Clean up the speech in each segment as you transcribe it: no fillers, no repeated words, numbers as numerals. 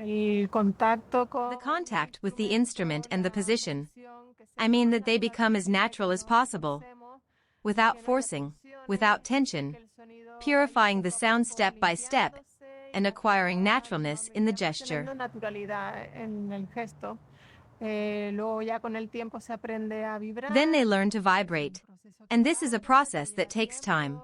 El contacto con The contact with the instrument and the position. I mean that they become as natural as possible, without forcing, without tension, purifying the sound step by step, and acquiring naturalness in the gesture. teniendo naturalidad en el gesto. Luego ya con el tiempo se aprende a vibrar. Then they learn to vibrate, and this is a process that takes time,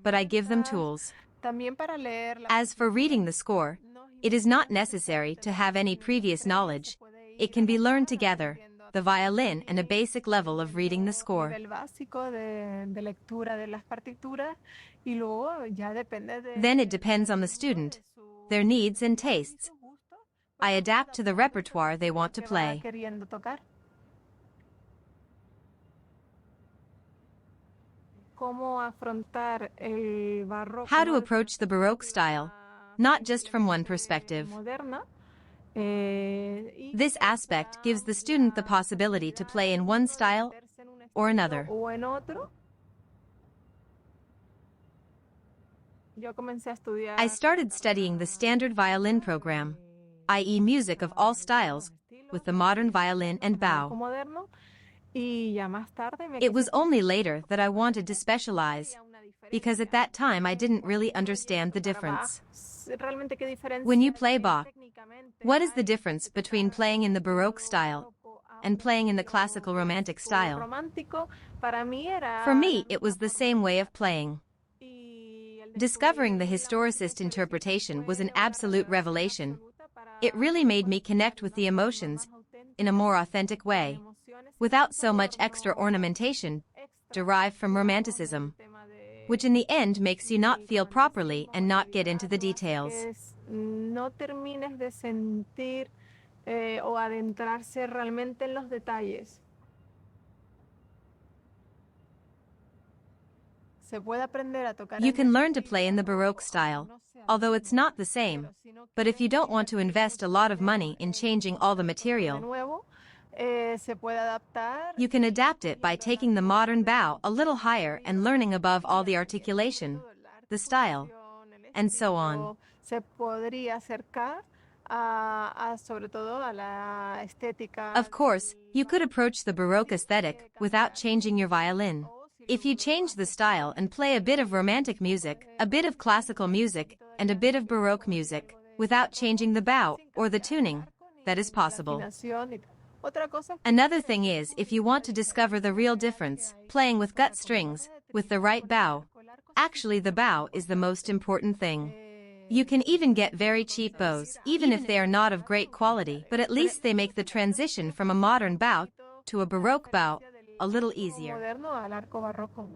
but I give them tools. También para leer la As for reading the score, it is not necessary to have any previous knowledge. It can be learned together, the violin and a basic level of reading the score. nivel básico de lectura de las partituras y luego ya depende de Then it depends on the student, their needs and tastes. I adapt to the repertoire they want to que va play. queriendo tocar. Cómo afrontar el barroco How to approach the Baroque style, not just from one perspective. moderna. This aspect gives the student the possibility to play in one style or another. O en otro. Yo comencé a estudiar I started studying the standard violin program, i.e. music of all styles, with the modern violin and bow. moderno y ya más tarde me It was only later that I wanted to specialize, because at that time I didn't really understand the difference. realmente qué diferencia When you play Bach, técnicamente what is the difference between playing in the Baroque style and playing in the classical romantic style? romántico para mí era For me, it was the same way of playing. y el Discovering the historicist interpretation was an absolute revelation. It really made me connect with the emotions in a more authentic way, without so much extra ornamentation derived from romanticism, which in the end makes you not feel properly and not get into the details. no termines de sentir o adentrarse realmente en los detalles. Se puede aprender a tocar You en can learn to play in the Baroque style, although it's not the same. But if you don't want to invest a lot of money in changing all the de material, nuevo, se puede adaptar. you can adapt it by taking the modern bow a little higher and learning above all the articulation, the style, and so on. Se podría acercar sobre todo a la estética. Of course, you could approach the Baroque aesthetic without changing your violin. If you change the style and play a bit of romantic music, a bit of classical music, and a bit of Baroque music, without changing the bow or the tuning, that is possible. Otra cosa Another thing is, if you want to discover the real difference, playing with gut strings, with the right bow, actually the bow is the most important thing. You can even get very cheap bows, even if they are not of great quality, but at least they make the transition from a modern bow to a Baroque bow a little easier. moderno al arco barroco.